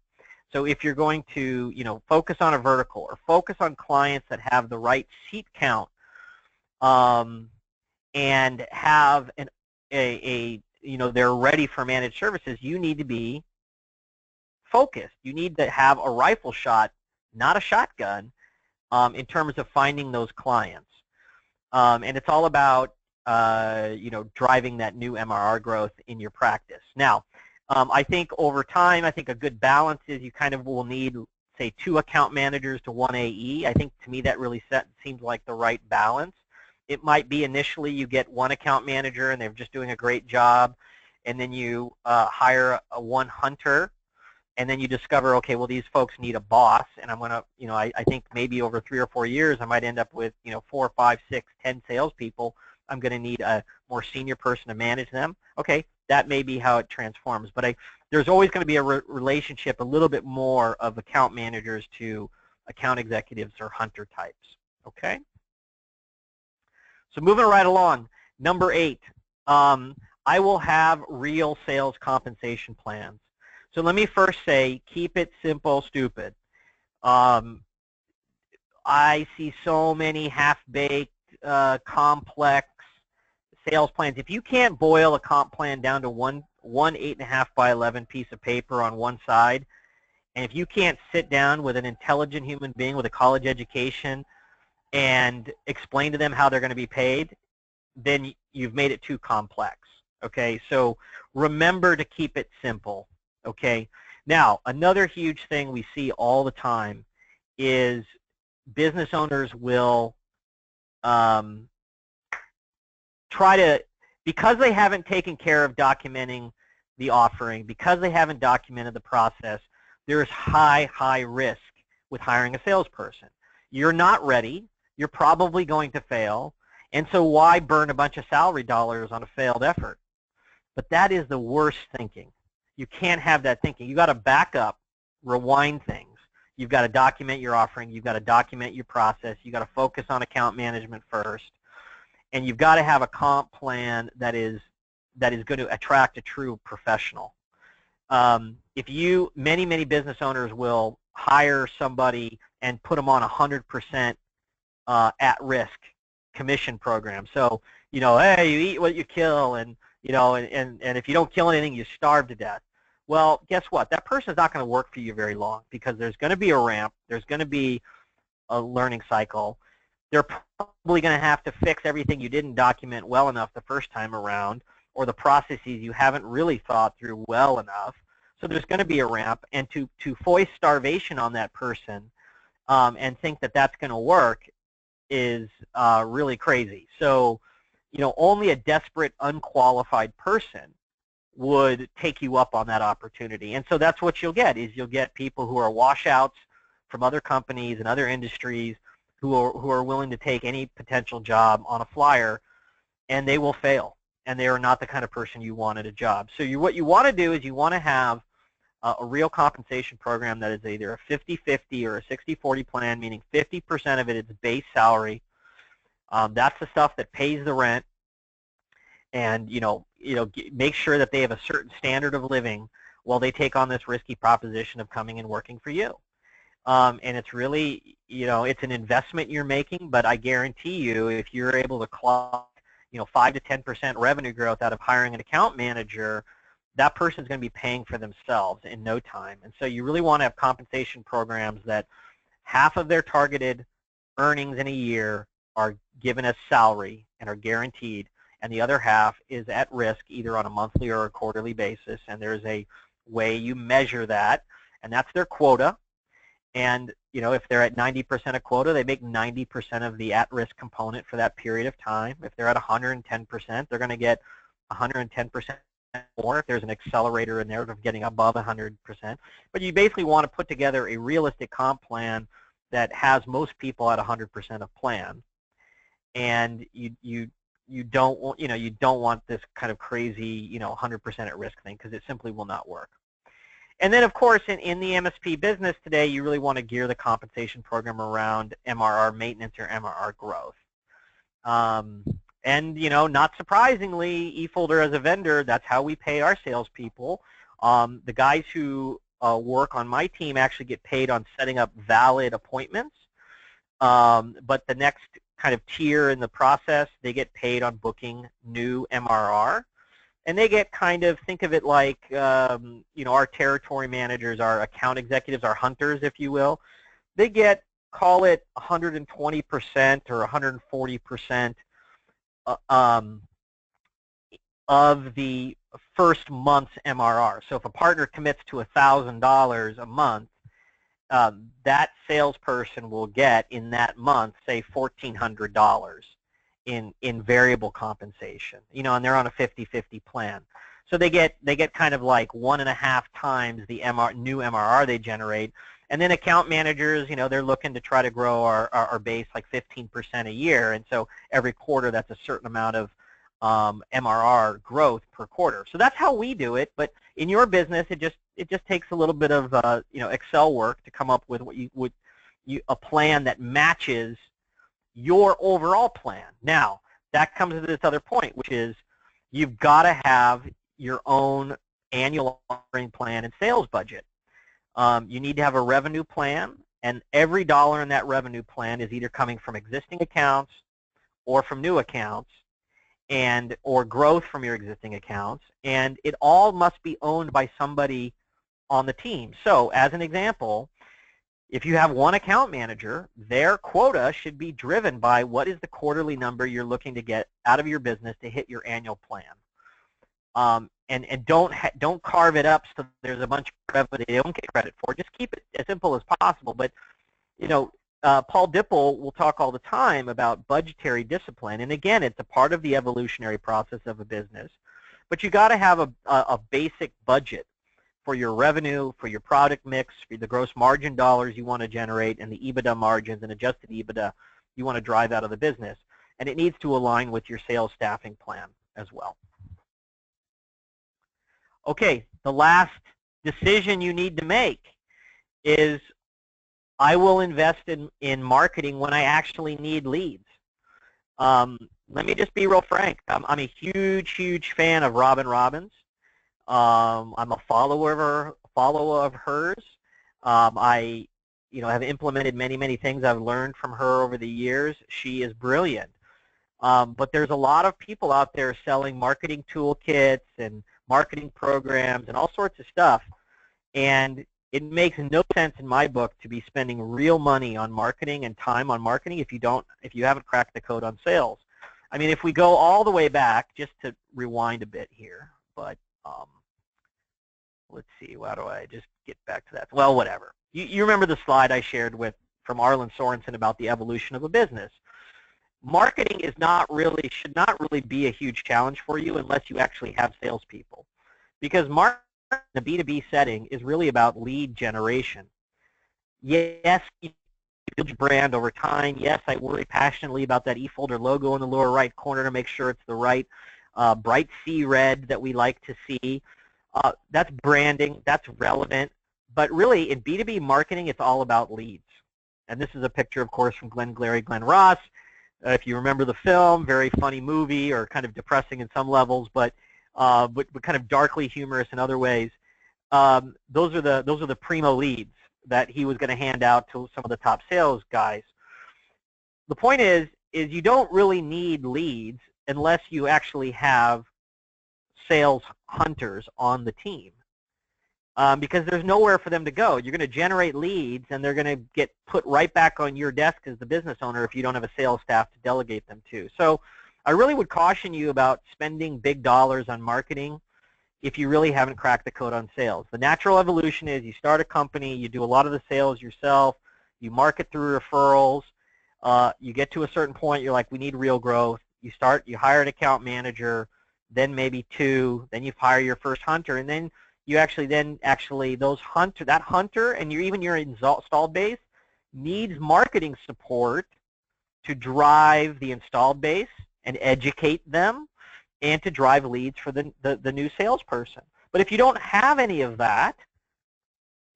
So if you're going to, focus on a vertical or focus on clients that have the right seat count, and have they're ready for managed services, you need to be focused. You need to have a rifle shot, not a shotgun, in terms of finding those clients. And it's all about driving that new MRR growth in your practice. Now, I think over time, I think a good balance is you kind of will need, say, 2 account managers to 1 AE. I think to me that really seems like the right balance. It might be initially you get 1 account manager and they're just doing a great job, and then you hire one hunter, and then you discover, okay, well, these folks need a boss, and I'm going to, I think maybe over 3 or 4 years I might end up with, 4, 5, 6, 10 salespeople. I'm going to need a more senior person to manage them. Okay, that may be how it transforms, but there's always going to be a relationship, a little bit more of account managers to account executives or hunter types. Okay? So moving right along, number 8, I will have real sales compensation plans. So let me first say, keep it simple, stupid. I see so many half-baked, complex sales plans. If you can't boil a comp plan down to one 8.5 by 11 piece of paper on one side, and if you can't sit down with an intelligent human being with a college education and explain to them how they're going to be paid, then you've made it too complex. Okay, so remember to keep it simple. Okay, now another huge thing we see all the time is business owners will try to, because they haven't taken care of documenting the offering, because they haven't documented the process, there's high risk with hiring a salesperson. You're not ready, you're probably going to fail, and so why burn a bunch of salary dollars on a failed effort? But that is the worst thinking. You can't have that thinking. You've got to back up, rewind things. You've got to document your offering. You've got to document your process. You've got to focus on account management first. And you've got to have a comp plan that is going to attract a true professional. Many business owners will hire somebody and put them on 100% at-risk commission program. So, hey, you eat what you kill, and and if you don't kill anything, you starve to death. Well, guess what? That person is not going to work for you very long, because there's going to be a ramp. There's going to be a learning cycle. They're probably going to have to fix everything you didn't document well enough the first time around, or the processes you haven't really thought through well enough. So there's going to be a ramp, and to foist starvation on that person and think that that's going to work is really crazy. So, only a desperate, unqualified person would take you up on that opportunity. And so that's what you'll get, is you'll get people who are washouts from other companies and other industries who are willing to take any potential job on a flyer, and they will fail, and they are not the kind of person you want at a job. So what you want to do is you want to have a real compensation program that is either a 50-50 or a 60-40 plan, meaning 50% of it is base salary. That's the stuff that pays the rent, and make sure that they have a certain standard of living while they take on this risky proposition of coming and working for you. And it's really, it's an investment you're making, but I guarantee you, if you're able to clock, 5 to 10% revenue growth out of hiring an account manager, that person's going to be paying for themselves in no time. And so you really want to have compensation programs that half of their targeted earnings in a year are given as salary and are guaranteed, and the other half is at risk either on a monthly or a quarterly basis, and there's a way you measure that, and that's their quota. And if they're at 90% of quota, they make 90% of the at-risk component for that period of time. If they're at 110%, they're going to get 110% more if there's an accelerator in there of getting above 100%. But you basically want to put together a realistic comp plan that has most people at 100% of plan. And you don't want this kind of crazy 100% at risk thing, because it simply will not work. And then, of course, in the MSP business today, you really want to gear the compensation program around MRR maintenance or MRR growth. And, not surprisingly, eFolder as a vendor, that's how we pay our salespeople. The guys who work on my team actually get paid on setting up valid appointments. But the next kind of tier in the process, they get paid on booking new MRR. And they get kind of, think of it like, our territory managers, our account executives, our hunters, if you will. They get, call it 120% or 140% of the first month's MRR. So if a partner commits to $1,000 a month, that salesperson will get in that month, say, $1,400 in variable compensation. And they're on a 50-50 plan. So they get kind of like 1.5 times the new MRR they generate. And then account managers, they're looking to try to grow our base like 15% a year. And so every quarter, that's a certain amount of MRR growth per quarter. So that's how we do it. But in your business, it just takes a little bit of Excel work to come up with a plan that matches your overall plan. Now, that comes to this other point, which is you've got to have your own annual operating plan and sales budget. You need to have a revenue plan, and every dollar in that revenue plan is either coming from existing accounts or from new accounts, or growth from your existing accounts, and it all must be owned by somebody on the team. So, as an example, if you have one account manager, their quota should be driven by what is the quarterly number you're looking to get out of your business to hit your annual plan. And don't carve it up so there's a bunch of revenue they don't get credit for. Just keep it as simple as possible. But Paul Dipple will talk all the time about budgetary discipline, and again, it's a part of the evolutionary process of a business. But you got to have a basic budget for your revenue, for your product mix, for the gross margin dollars you want to generate, and the EBITDA margins and adjusted EBITDA you want to drive out of the business. And it needs to align with your sales staffing plan as well. Okay, the last decision you need to make is, I will invest in marketing when I actually need leads. Let me just be real frank. I'm a huge fan of Robin Robbins. I'm a follower of hers. I have implemented many things I've learned from her over the years. She is brilliant. But there's a lot of people out there selling marketing toolkits and marketing programs and all sorts of stuff. And it makes no sense in my book to be spending real money on marketing and time on marketing if you haven't cracked the code on sales. I mean, if we go all the way back, just to rewind a bit here, but let's see, how do I just get back to that? Well, whatever. You remember the slide I shared from Arlen Sorensen about the evolution of a business. Marketing should not really be a huge challenge for you unless you actually have salespeople, because marketing in a B2B setting is really about lead generation. Yes, you build your brand over time. Yes, I worry passionately about that eFolder logo in the lower right corner to make sure it's the right bright sea red that we like to see. That's branding. That's relevant. But really, in B2B marketing, it's all about leads. And this is a picture, of course, from Glengarry Glen Ross. If you remember the film, very funny movie, or kind of depressing in some levels, but kind of darkly humorous in other ways. Those are the primo leads that he was going to hand out to some of the top sales guys. The point is you don't really need leads unless you actually have sales hunters on the team, because there's nowhere for them to go. You're going to generate leads, and they're going to get put right back on your desk as the business owner if you don't have a sales staff to delegate them to. So I really would caution you about spending big dollars on marketing if you really haven't cracked the code on sales. The natural evolution is you start a company, you do a lot of the sales yourself, you market through referrals, you get to a certain point, you're like, we need real growth. You hire an account manager, then maybe two, then you hire your first hunter, and then you that hunter and even your installed base needs marketing support to drive the installed base and educate them and to drive leads for the new salesperson. But if you don't have any of that,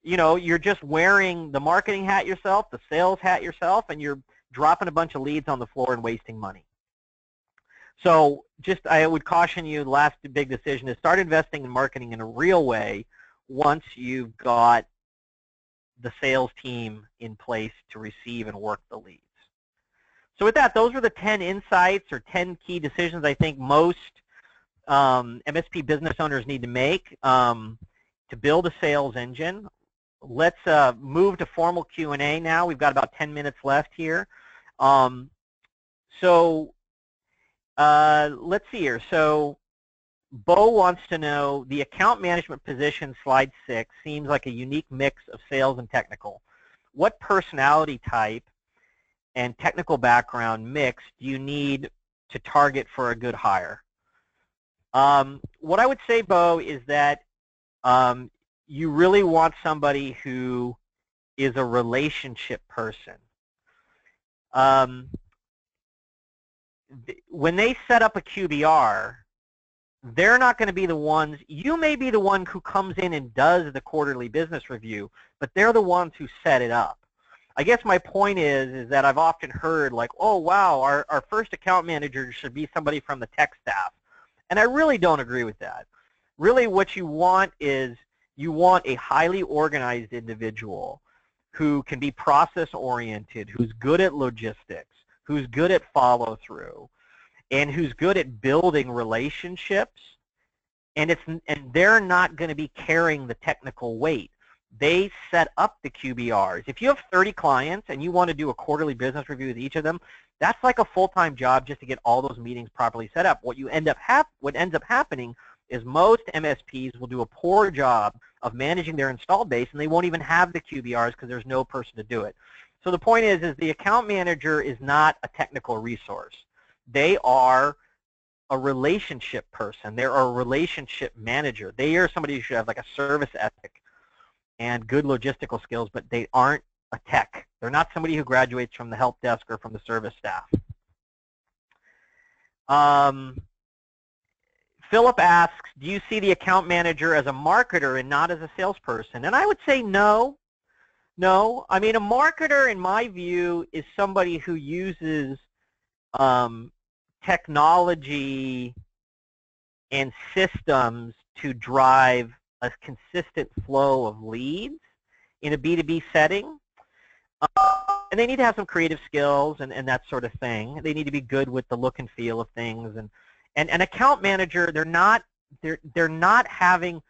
you're just wearing the marketing hat yourself, the sales hat yourself, and you're dropping a bunch of leads on the floor and wasting money. So I would caution you, the last big decision is start investing in marketing in a real way once you've got the sales team in place to receive and work the leads. So with that, those are the 10 insights or 10 key decisions I think most MSP business owners need to make to build a sales engine. Let's move to formal Q&A now. We've got about 10 minutes left here. Let's see here. So Bo wants to know, the account management position, slide 6, seems like a unique mix of sales and technical. What personality type and technical background mix do you need to target for a good hire? What I would say, Bo, is that you really want somebody who is a relationship person. When they set up a QBR, they're not going to be the ones, you may be the one who comes in and does the quarterly business review, but they're the ones who set it up. I guess my point is that I've often heard like, oh wow, our first account manager should be somebody from the tech staff. And I really don't agree with that. Really what you want is you want a highly organized individual who can be process oriented, who's good at logistics, who's good at follow through, and who's good at building relationships, and they're not going to be carrying the technical weight. They set up the QBRs. If you have 30 clients and you want to do a quarterly business review with each of them, that's like a full-time job just to get all those meetings properly set up. What ends up happening is most MSPs will do a poor job of managing their installed base, and they won't even have the QBRs because there's no person to do it. So the point is the account manager is not a technical resource. They are a relationship person. They're a relationship manager. They are somebody who should have like a service ethic and good logistical skills, but they aren't a tech. They're not somebody who graduates from the help desk or from the service staff. Philip asks, do you see the account manager as a marketer and not as a salesperson? And I would say no. No. I mean, a marketer, in my view, is somebody who uses technology and systems to drive a consistent flow of leads in a B2B setting. And they need to have some creative skills and that sort of thing. They need to be good with the look and feel of things. And an account manager, they're not having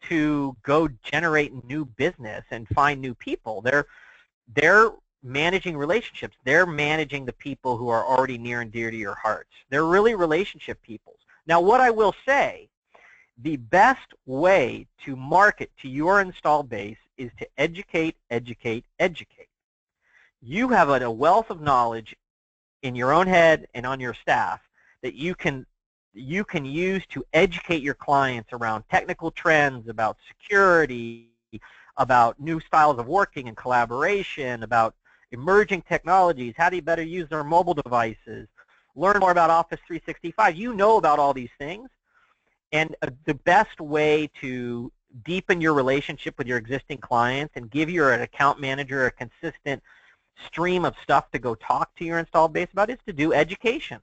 to go generate new business and find new people. They're managing relationships. They're managing the people who are already near and dear to your hearts. They're really relationship people. Now, what I will say, the best way to market to your installed base is to educate, educate, educate. You have a wealth of knowledge in your own head and on your staff that you can use to educate your clients around technical trends, about security, about new styles of working and collaboration, about emerging technologies, how do you better use their mobile devices, learn more about Office 365. You know about all these things, and the best way to deepen your relationship with your existing clients and give your account manager a consistent stream of stuff to go talk to your installed base about is to do education.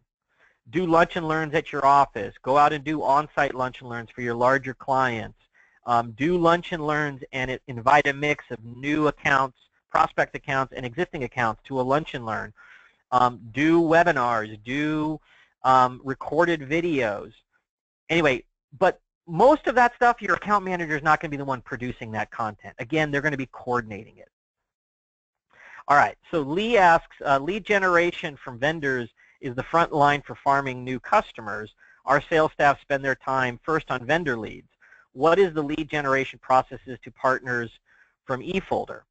Do lunch and learns at your office. Go out and do on-site lunch and learns for your larger clients. Do lunch and learns and invite a mix of new accounts, prospect accounts, and existing accounts to a lunch and learn. Do webinars. Do recorded videos. Anyway, but most of that stuff, your account manager is not going to be the one producing that content. Again, they're going to be coordinating it. All right, so Lee asks, lead generation from vendors is the front line for farming new customers. Our sales staff spend their time first on vendor leads. what is the lead generation processes to partners from eFolder?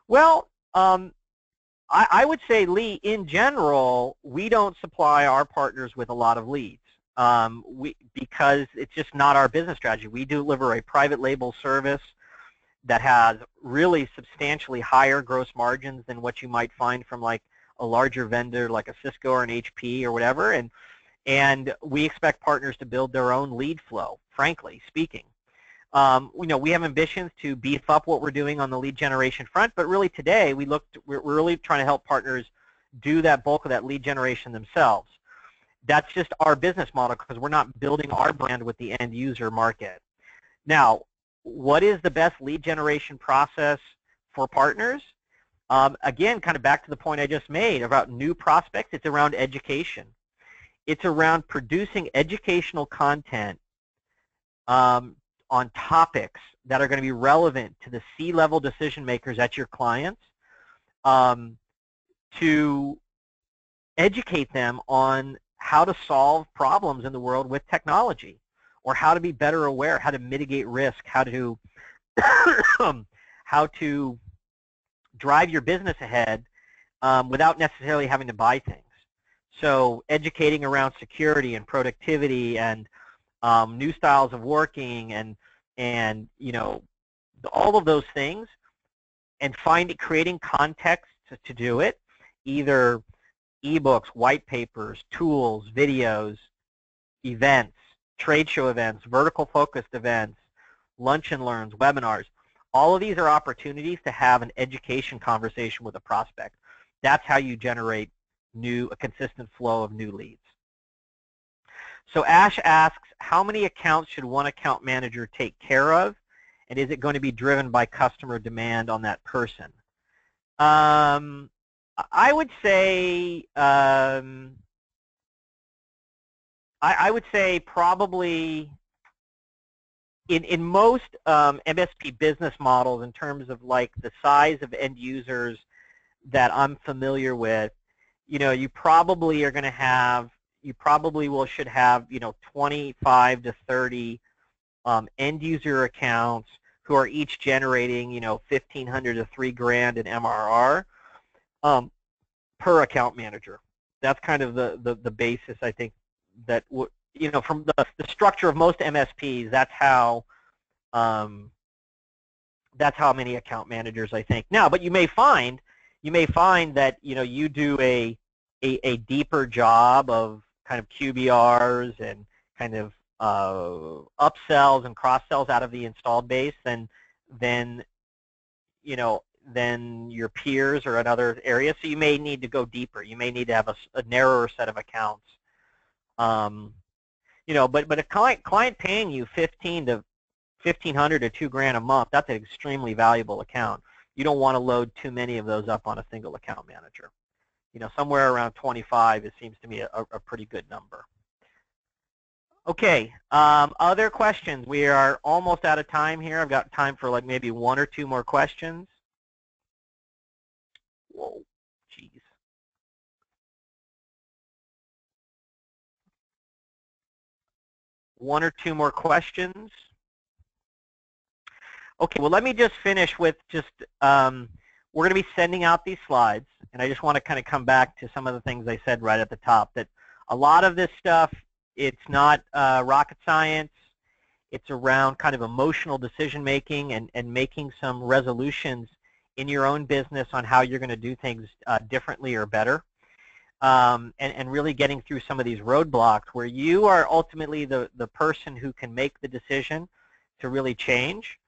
Well, I would say, Lee, in general, we don't supply our partners with a lot of leads because it's just not our business strategy. We deliver a private label service that has really substantially higher gross margins than what you might find from like a larger vendor like a Cisco or an HP or whatever, and we expect partners to build their own lead flow, frankly speaking. We have ambitions to beef up what we're doing on the lead generation front, but really today we're really trying to help partners do that bulk of that lead generation themselves. That's just our business model because we're not building our brand with the end user market. Now, what is the best lead generation process for partners? Again, kind of back to the point I just made about new prospects, it's around education. It's around producing educational content on topics that are going to be relevant to the C-level decision makers at your clients, to educate them on how to solve problems in the world with technology, or how to be better aware, how to mitigate risk, how to how to drive your business ahead without necessarily having to buy things. So educating around security and productivity and new styles of working and all of those things, and creating context to do it, either ebooks, white papers, tools, videos, events, trade show events, vertical focused events, lunch and learns, webinars. All of these are opportunities to have an education conversation with a prospect. That's how you generate a consistent flow of new leads. So Ash asks, how many accounts should one account manager take care of, and is it going to be driven by customer demand on that person? I would say probably in most MSP business models, in terms of like the size of end users that I'm familiar with, you probably are going to have, should have 25 to 30 end user accounts who are each generating $1,500 to $3,000 in MRR per account manager. That's kind of the basis, I think, that from the structure of most MSPs, that's how many account managers I think. Now, but you may find that you do a deeper job of kind of QBRs and kind of upsells and cross-sells out of the installed base than your peers or in other areas. So you may need to go deeper. You may need to have a narrower set of accounts. But a client paying you $1,500 to $2,000 a month, that's an extremely valuable account. You don't want to load too many of those up on a single account manager. Somewhere around 25, it seems to me a pretty good number. Okay, other questions? We are almost out of time here. I've got time for like maybe one or two more questions. Whoa, geez. One or two more questions. Okay, well, let me just finish with just, we're going to be sending out these slides, and I just want to kind of come back to some of the things I said right at the top, that a lot of this stuff, it's not rocket science. It's around kind of emotional decision-making and making some resolutions in your own business on how you're going to do things differently or better, and really getting through some of these roadblocks where you are ultimately the person who can make the decision to really change.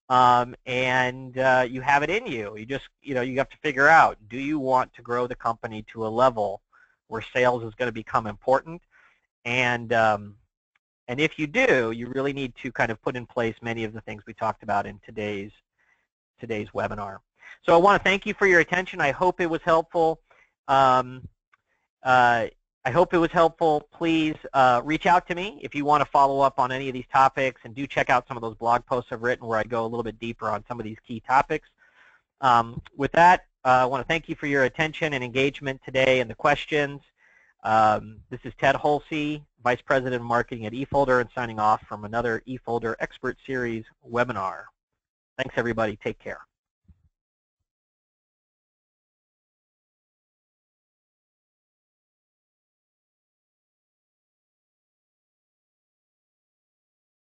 And you have it in you. You just, you have to figure out, do you want to grow the company to a level where sales is going to become important? And if you do, you really need to kind of put in place many of the things we talked about in today's webinar. So I want to thank you for your attention. I hope it was helpful. Please reach out to me if you want to follow up on any of these topics, and do check out some of those blog posts I've written where I go a little bit deeper on some of these key topics. With that, I want to thank you for your attention and engagement today and the questions. This is Ted Holsey, Vice President of Marketing at eFolder, and signing off from another eFolder Expert Series webinar. Thanks, everybody. Take care.